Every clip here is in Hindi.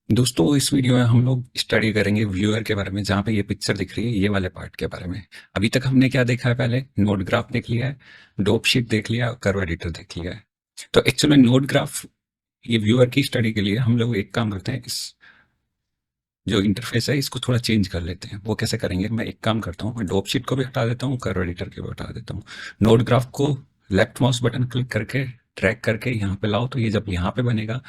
दोस्तों इस वीडियो में हम लोग स्टडी करेंगे व्यूअर के बारे में, जहाँ पे ये पिक्चर दिख रही है ये वाले पार्ट के बारे में। अभी तक हमने क्या देखा है? पहले नोड ग्राफ देख लिया है, डोप शीट देख लिया और कर्व एडिटर देख लिया है। तो एक्चुअली नोड ग्राफ ये व्यूअर की स्टडी के लिए हम लोग एक काम करते हैं, इस जो इंटरफेस है इसको थोड़ा चेंज कर लेते हैं। वो कैसे करेंगे? मैं एक काम करता हूँ, मैं डोप शीट को भी हटा देता हूँ, कर्व एडिटर को भी हटा देता हूँ। नोड ग्राफ को लेफ्ट माउस बटन क्लिक करके ड्रैग करके यहाँ पे लाओ, तो ये जब यहाँ पे बनेगा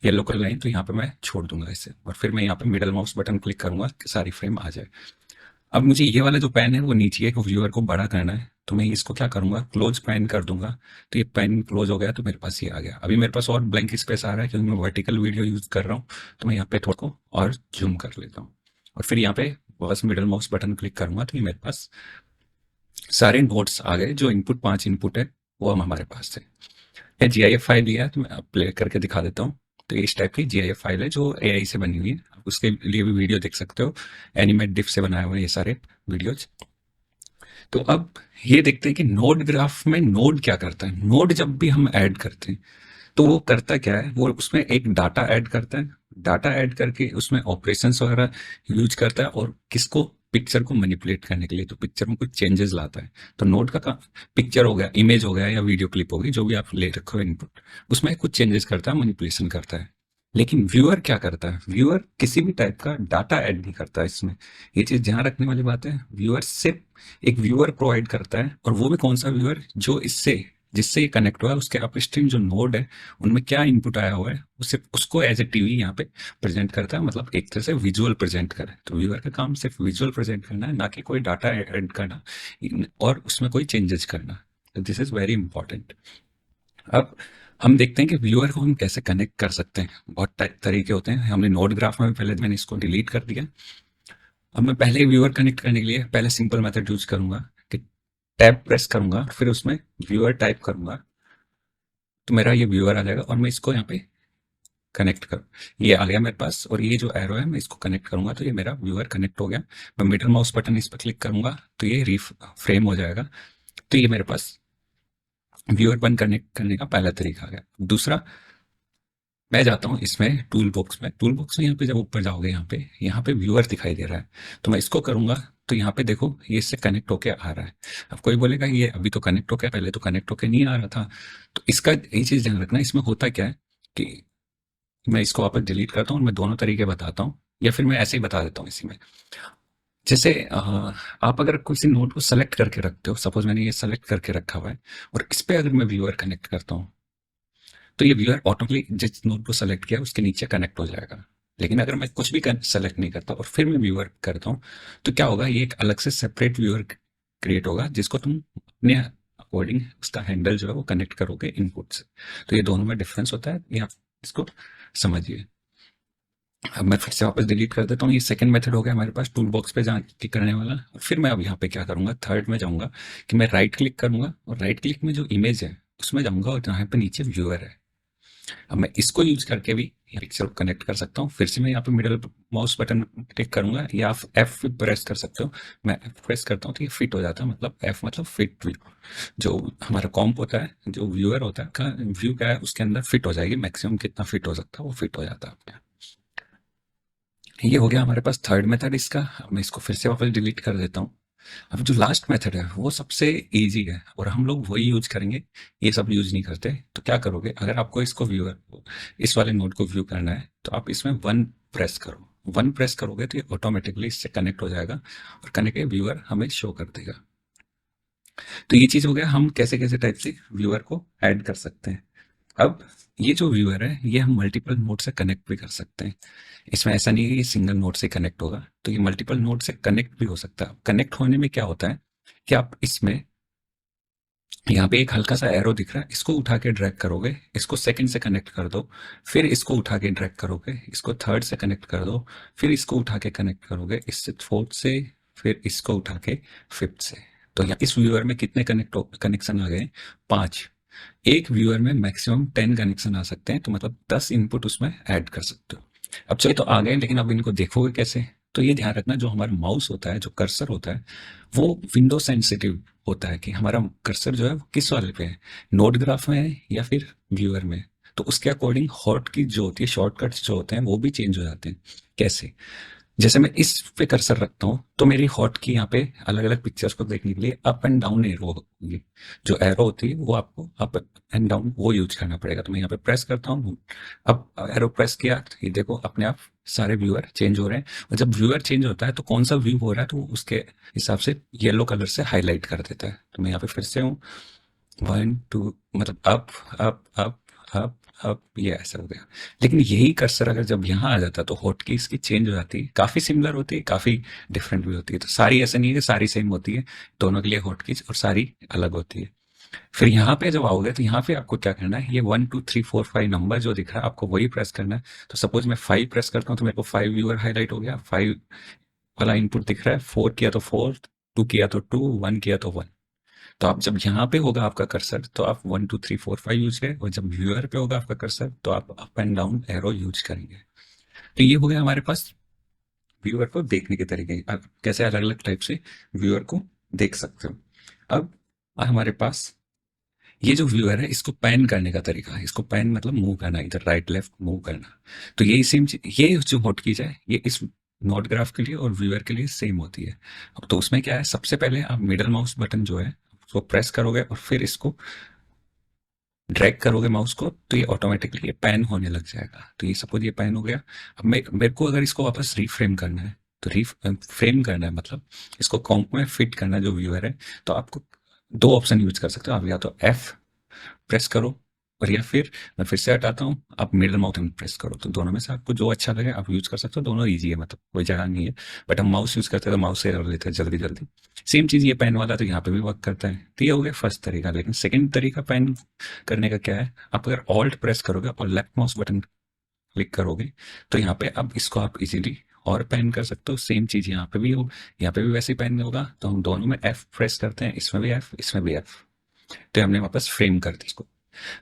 येलो कलर लाइन, तो यहाँ पे मैं छोड़ दूंगा इसे, और फिर मैं यहाँ पे मिडल माउस बटन क्लिक करूंगा कि सारी फ्रेम आ जाए। अब मुझे ये वाला जो पेन है वो नीचे है, व्यूअर को बड़ा करना है, तो मैं इसको क्या करूंगा, क्लोज पेन कर दूंगा। तो ये पेन क्लोज हो गया, तो मेरे पास ये आ गया। अभी मेरे पास और ब्लैंक स्पेस आ रहा है क्योंकि मैं वर्टिकल वीडियो यूज कर रहा हूँ। तो मैं यहाँ पे थोड़ा को और जूम कर लेता हूँ, और फिर यहाँ पे बस मिडल माउस बटन क्लिक करूंगा, तो ये मेरे पास सारे नोट्स आ गए। जो इनपुट 5 इनपुट है वो हम हमारे पास थे। ये जीआईएफ फाइल लिया है, तो मैं प्ले करके दिखा देता हूँ। तो ये इस टाइप की जीआईएफ फाइल है जो एआई से बनी हुई है, आप उसके लिए भी वीडियो देख सकते हो। एनिमेट डिफ से बनाए हुए ये सारे वीडियोज। तो अब ये देखते हैं कि नोड ग्राफ में नोड क्या करता है। नोड जब भी हम ऐड करते हैं तो वो करता क्या है, वो उसमें एक डाटा ऐड करता है। डाटा ऐड करके उसमें ऑपरेशंस वगैरह यूज करता है, और किसको, पिक्चर को मैनिपुलेट करने के लिए, तो पिक्चर में कुछ चेंजेस लाता है। तो नोड का काम, पिक्चर हो गया, इमेज हो गया या वीडियो क्लिप होगी, जो भी आप ले रखो इनपुट, उसमें कुछ चेंजेस करता है, मैनिपुलेशन करता है। लेकिन व्यूअर क्या करता है? व्यूअर किसी भी टाइप का डाटा ऐड नहीं करता है इसमें। ये चीज ध्यान रखने वाली बात है। व्यूअर सिर्फ एक व्यूअर प्रोवाइड करता है, और वो भी कौन सा व्यूअर, जो इससे जिससे ये कनेक्ट हुआ है, उसके अपस्ट्रीम जो नोड है उनमें क्या इनपुट आया हुआ है, उसे उसको एज ए टीवी यहाँ पे प्रेजेंट करता है। मतलब एक तरह से विजुअल प्रेजेंट करे। तो व्यूअर का काम सिर्फ विजुअल प्रेजेंट करना है, ना कि कोई डाटा ऐड करना और उसमें कोई चेंजेस करना। तो दिस इज वेरी इंपॉर्टेंट। अब हम देखते हैं कि व्यूअर को हम कैसे कनेक्ट कर सकते हैं। बहुत तरीके होते हैं। हमने नोड ग्राफ में पहले, मैंने इसको डिलीट कर दिया। अब मैं पहले व्यूअर कनेक्ट करने के लिए पहले सिंपल मेथड यूज करूंगा कि टैब प्रेस करूंगा, फिर उसमें व्यूअर टाइप करूंगा, तो मेरा ये व्यूअर आ जाएगा, और मैं इसको यहाँ पे कनेक्ट करूँ। ये आ गया मेरे पास, और ये जो एरो है मैं इसको कनेक्ट करूंगा, तो ये मेरा व्यूअर कनेक्ट हो गया। मैं मिडल माउस बटन इस पर क्लिक करूंगा, तो ये फ्रेम हो जाएगा। तो ये मेरे पास व्यूअर बंद करने का पहला तरीका आ गया। दूसरा, मैं जाता हूँ इसमें टूल बॉक्स में यहाँ पे जब ऊपर जाओगे, यहाँ पे व्यूअर दिखाई दे रहा है, तो मैं इसको करूंगा। तो यहाँ पे देखो ये इससे कनेक्ट होके आ रहा है। अब कोई बोलेगा ये अभी तो कनेक्ट होके, पहले तो कनेक्ट होके नहीं आ रहा था। तो इसका ये चीज ध्यान रखना, इसमें होता क्या है कि मैं इसको वापस डिलीट करता हूँ और मैं दोनों तरीके बताता हूँ, या फिर मैं ऐसे ही बता देता हूँ इसी में। जैसे आप अगर किसी नोट को सेलेक्ट करके रखते हो, सपोज मैंने ये सेलेक्ट करके रखा हुआ है, और इस पे अगर मैं व्यूअर कनेक्ट करता हूँ, तो ये व्यूअर ऑटोमेटिकली जिस नोड को सेलेक्ट किया उसके नीचे कनेक्ट हो जाएगा। लेकिन अगर मैं कुछ भी सेलेक्ट नहीं करता और फिर मैं व्यूअर करता हूँ, तो क्या होगा, ये एक अलग से सेपरेट व्यूअर क्रिएट होगा, जिसको तुम अपने अकॉर्डिंग उसका हैंडल जो है वो कनेक्ट करोगे इनपुट से। तो ये दोनों में डिफरेंस होता है, ये आप इसको समझिए। अब मैं फिर से वापस डिलीट कर देता हूँ। ये सेकंड मेथड हो गया हमारे पास टूल बॉक्स पे जा के करने वाला। और फिर मैं अब यहाँ पे क्या करूंगा, थर्ड में जाऊंगा कि मैं राइट क्लिक करूंगा, और राइट क्लिक में जो इमेज है उसमें जाऊंगा, और यहाँ पे नीचे व्यूअर है। अब मैं इसको यूज करके भी ये पिक्चर को कनेक्ट कर सकता हूँ। फिर से मैं यहाँ पे मिडल माउस बटन क्लिक करूंगा, या आप एफ प्रेस कर सकते हो। मैं एफ प्रेस करता हूँ तो ये फिट हो जाता है, मतलब एफ मतलब फिट व्यू। जो हमारा कॉम्प होता है, जो व्यूअर होता है का व्यू क्या है, उसके अंदर फिट हो जाएगी। मैक्सिमम कितना फिट हो सकता है वो फिट हो जाता है आपके। ये हो गया हमारे पास थर्ड मेथड इसका। अब मैं इसको फिर से वापस डिलीट कर देता हूँ। अब जो लास्ट मेथड है वो सबसे इजी है, और हम लोग वही यूज करेंगे, ये सब यूज नहीं करते। तो क्या करोगे, अगर आपको इसको व्यूअर, इस वाले नोड को व्यू करना है, तो आप इसमें वन प्रेस करो। वन प्रेस करोगे तो ये ऑटोमेटिकली इससे कनेक्ट हो जाएगा, और कनेक्ट के व्यूअर हमें शो कर देगा। तो ये चीज हो गया, हम कैसे कैसे टाइप से व्यूअर को ऐड कर सकते हैं। अब ये जो व्यूअर है ये हम मल्टीपल नोड से कनेक्ट भी कर सकते हैं। इसमें ऐसा नहीं है कि ये सिंगल नोड से कनेक्ट होगा, तो ये मल्टीपल नोड से कनेक्ट भी हो सकता है। कनेक्ट होने में क्या होता है कि आप इसमें, यहाँ पे एक हल्का सा एरो दिख रहा है, इसको उठा के ड्रैग करोगे, इसको सेकंड से कनेक्ट कर दो, फिर इसको उठा के ड्रैग करोगे, इसको थर्ड से कनेक्ट कर दो, फिर इसको उठा के कनेक्ट करोगे, इससे फोर्थ से, फिर इसको उठा के फिफ्थ से। तो यहाँ इस व्यूअर में कितने कनेक्शन आ गए? 5। एक व्यूअर में मैक्सिमम 10 कनेक्शन आ सकते हैं, तो मतलब 10 इनपुट उसमें ऐड कर सकते हो। अब चलिए, तो आ गए, लेकिन अब इनको देखोगे कैसे? तो ये ध्यान रखना, जो हमारा माउस होता है, जो कर्सर होता है, वो विंडो सेंसिटिव होता है कि हमारा कर्सर जो है वो किस वाले पे है, नोड ग्राफ में है या फिर व्यूअर में। तो उसके अकॉर्डिंग हॉट की जो होती है, शॉर्टकट्स जो होते हैं वो भी चेंज हो जाते हैं। कैसे? जैसे मैं इस पे कर्सर रखता हूँ तो मेरी हॉट की यहाँ पे अलग अलग पिक्चर्स को देखने के लिए अप एंड डाउन एरो होगी। जो एरो होती है वो आपको अप एंड डाउन वो यूज करना पड़ेगा। तो मैं यहाँ पे प्रेस करता हूँ, अब एरो प्रेस किया तो ये देखो अपने आप सारे व्यूअर चेंज हो रहे हैं। और जब व्यूअर चेंज होता है तो कौन सा व्यू हो रहा है तो उसके हिसाब से येलो कलर से हाईलाइट कर देता है। तो मैं यहाँ पे फिर से हूँ, 1 2 मतलब up up up up up, ये ऐसा हो गया। लेकिन यही कर्सर अगर जब यहाँ आ जाता है तो हॉटकी इसकी चेंज हो जाती है, काफी सिमिलर होती है, काफी डिफरेंट भी होती है। तो सारी ऐसा नहीं है कि सारी सेम होती है, दोनों के लिए हॉटकीज और सारी अलग होती है। फिर यहाँ पे जब आओगे तो यहाँ पे आपको क्या करना है, ये 1 2 3 4 5 नंबर जो दिख रहा है आपको वही प्रेस करना है। तो सपोज मैं 5 प्रेस करता हूँ तो मेरे को 5 व्यूअर हाईलाइट हो गया, 5 वाला इनपुट दिख रहा है, 4 किया तो 4, 2 किया तो 2, 1 किया तो 1। तो आप जब यहाँ पे होगा आपका कर्सर तो आप 1 2 3 4 5 यूज करें, और जब व्यूअर पे होगा आपका कर्सर तो आप up and down arrow use करेंगे। तो ये हो गया हमारे पास व्यूअर को देखने के तरीके, आप कैसे अलग अलग टाइप से व्यूअर को देख सकते हो। अब हमारे पास ये जो व्यूअर है इसको पैन करने का तरीका है। इसको पैन मतलब मूव करना, इधर राइट लेफ्ट मूव करना। तो यही सेम चीज, ये जो हॉटकीज है ये इस नोट ग्राफ के लिए और व्यूअर के लिए सेम होती है। अब तो उसमें क्या है, सबसे पहले आप मिडल माउस बटन जो है उसको प्रेस करोगे और फिर इसको ड्रैग करोगे माउस को तो ये ऑटोमेटिकली ये पैन होने लग जाएगा। तो ये सपोज ये पैन हो गया। अब मेरे को अगर इसको वापस रीफ्रेम करना है तो फ्रेम करना है, मतलब इसको कॉम्प में फिट करना है जो व्यूअर है। तो आपको दो ऑप्शन यूज कर सकते हो आप, या तो एफ प्रेस करो और या फिर मैं फिर से हटाता हूँ, आप मिडल माउथ में प्रेस करो। तो दोनों में से आपको जो अच्छा लगे आप यूज कर सकते हो, दोनों इजी है, मतलब कोई जगह नहीं है। बट हम माउस यूज करते हैं तो माउस से कर लेते हैं जल्दी जल्दी। सेम चीज ये पेन वाला तो यहाँ पे भी वर्क करता है। तो ये हो गया फर्स्ट तरीका। लेकिन सेकंड तरीका पेन करने का क्या है, आप अगर ऑल्ट प्रेस करोगे और लेफ्ट माउस बटन क्लिक करोगे तो यहाँ पे अब इसको आप इजीली और पेन कर सकते हो। सेम चीज यहाँ पे भी हो, यहाँ पे भी वैसे ही पेन होगा। तो हम दोनों में एफ प्रेस करते हैं, इसमें भी एफ इसमें भी एफ। तो हमने वापस फ्रेम कर दी इसको।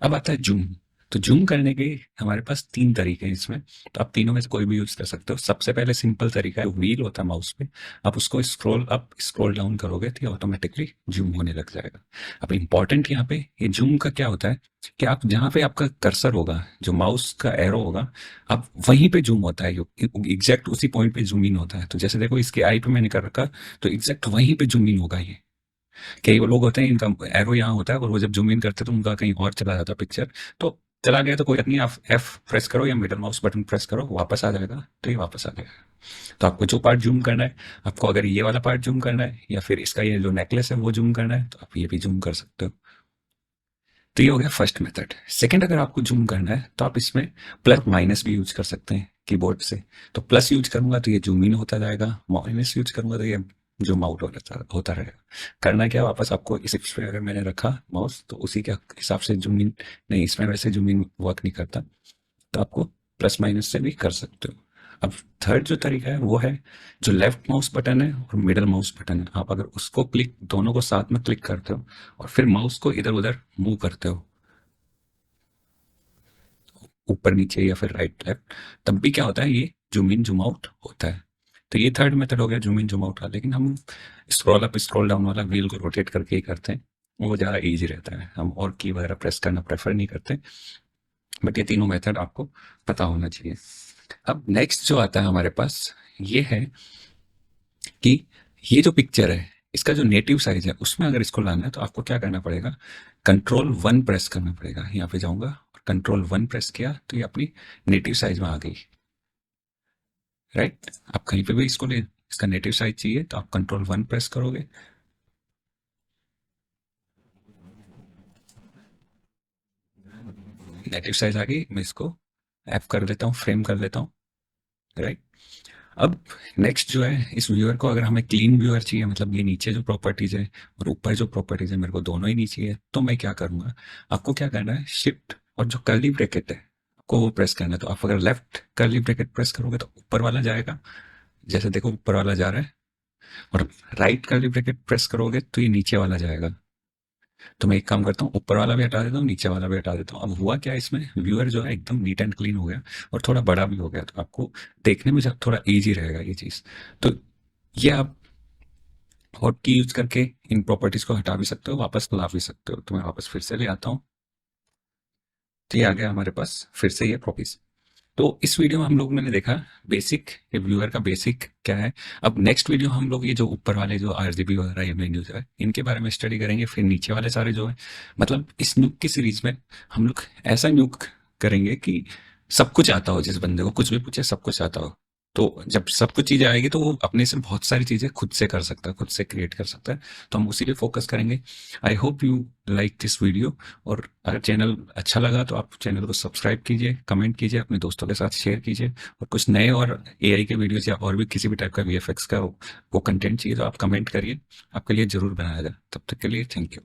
अब आता है जूम। तो जूम करने के हमारे पास तीन तरीके हैं इसमें। तो आप तीनों में से कोई भी यूज कर सकते हो। सबसे पहले सिंपल तरीका है, व्हील होता है माउस पे, आप उसको स्क्रॉल अप स्क्रॉल डाउन करोगे तो ये ऑटोमेटिकली जूम होने लग जाएगा। अब इंपॉर्टेंट यहाँ पे ये जूम का क्या होता है कि आप जहाँ पे आपका कर्सर होगा, जो माउस का एरो होगा, आप वहीं पे जूम होता है। एग्जैक्ट उसी पॉइंट पे जूम इन होता है। तो जैसे देखो इसके आई पे मैंने कर रखा, तो एग्जैक्ट वहीं पे जूम इन होगा ये। कई वो लोग होते हैं इनका एरो यहाँ होता है और वो जब जूम इन करते हैं तो उनका कहीं और चला जाता है पिक्चर। तो चला गया तो कोई नहीं, आप एफ प्रेस करो या मिडल माउस बटन प्रेस करो, वापस आ जाएगा। तो ये वापस आ जाएगा। तो आपको जो पार्ट जूम करना है, आपको अगर ये वाला पार्ट जूम करना है या फिर इसका ये जो नेकलेस है वो जूम करना है तो आप ये भी जूम कर सकते हो। तो ये हो गया फर्स्ट मेथड। सेकंड, अगर आपको जूम करना है तो आप इसमें प्लस माइनस भी यूज कर सकते हैं कीबोर्ड से। तो प्लस यूज करूंगा तो ये जूम इन होता जाएगा, माइनस यूज करूंगा तो ये जूम आउट होता रहेगा। करना क्या, वापस आपको इस पे अगर मैंने रखा माउस तो उसी के हिसाब से जूम इन, नहीं इसमें वैसे जूम इन वर्क नहीं करता, तो आपको प्लस माइनस से भी कर सकते हो। अब थर्ड जो तरीका है वो है जो लेफ्ट माउस बटन है और मिडल माउस बटन है, आप अगर उसको क्लिक दोनों को साथ में क्लिक करते हो और फिर माउस को इधर उधर मूव करते हो, ऊपर नीचे या फिर राइट लेफ्ट, तब भी क्या होता है ये जूम इन जूम आउट होता है। तो ये थर्ड मेथड हो गया जूम इन जूम आउट का। लेकिन हम स्क्रॉल अप स्क्रॉल डाउन वाला व्हील को रोटेट करके ही करते हैं, वो ज़्यादा इजी रहता है। हम और की वगैरह प्रेस करना प्रेफर नहीं करते। बट ये तीनों मेथड आपको पता होना चाहिए। अब नेक्स्ट जो आता है हमारे पास ये है कि ये जो पिक्चर है इसका जो नेटिव साइज है उसमें अगर इसको लाना है तो आपको क्या करना पड़ेगा, कंट्रोल 1 प्रेस करना पड़ेगा। यहाँ पे जाऊंगा और कंट्रोल 1 प्रेस किया तो ये अपनी नेटिव साइज में आ गई। राइट, आप कहीं पे भी इसको ले, इसका नेटिव साइज चाहिए तो आप कंट्रोल 1 प्रेस करोगे, नेटिव साइज आ गई। मैं इसको एफ कर देता हूँ, फ्रेम कर देता हूँ। राइट, अब नेक्स्ट जो है इस व्यूअर को अगर हमें क्लीन व्यूअर चाहिए, मतलब ये नीचे जो प्रॉपर्टीज है और ऊपर जो प्रॉपर्टीज है मेरे को दोनों ही नहीं चाहिए, तो मैं क्या करूंगा, आपको क्या करना है, शिफ्ट और जो कर्ली ब्रैकेट है आपको वो प्रेस करना है। तो आप अगर लेफ्ट कर्ली ब्रैकेट प्रेस करोगे तो ऊपर वाला जाएगा, जैसे देखो ऊपर वाला जा रहा है, और राइट कर्ली ब्रैकेट प्रेस करोगे तो ये नीचे वाला जाएगा। तो मैं एक काम करता हूँ, ऊपर वाला भी हटा देता हूँ, नीचे वाला भी हटा देता हूँ। अब हुआ क्या, इसमें व्यूअर जो है एकदम नीट एंड क्लीन हो गया और थोड़ा बड़ा भी हो गया। तो आपको देखने में जब थोड़ा इजी रहेगा ये चीज़। तो ये आप हॉट की यूज करके इन प्रॉपर्टीज को हटा भी सकते हो, वापस ला भी सकते हो। तो मैं वापस फिर से ले आता हूँ। तो ये आ गया हमारे पास फिर से ये कॉपीज। तो इस वीडियो में हम लोग ने देखा बेसिक, ये व्यूअर का बेसिक क्या है। अब नेक्स्ट वीडियो हम लोग ये जो ऊपर वाले जो आरजीबी वगैरह ये मेन्यूज है इनके बारे में स्टडी करेंगे। फिर नीचे वाले सारे जो है, मतलब इस न्यूक की सीरीज में हम लोग ऐसा न्यूक करेंगे कि सब कुछ आता हो, जिस बंदे को कुछ भी पूछे सब कुछ आता हो। तो जब सब कुछ चीजें आएगी तो वो अपने से बहुत सारी चीजें खुद से कर सकता है, खुद से क्रिएट कर सकता है। तो हम उसी पे फोकस करेंगे। I hope you like this video. और अगर चैनल अच्छा लगा तो आप चैनल को सब्सक्राइब कीजिए, कमेंट कीजिए, अपने दोस्तों के साथ शेयर कीजिए। और कुछ नए और एआई के वीडियोस या और भी किसी भी टाइप का वीएफएक्स का वो कंटेंट चाहिए तो आप कमेंट करिए, आपके लिए जरूर बनाया जाए। तब तक के लिए थैंक यू।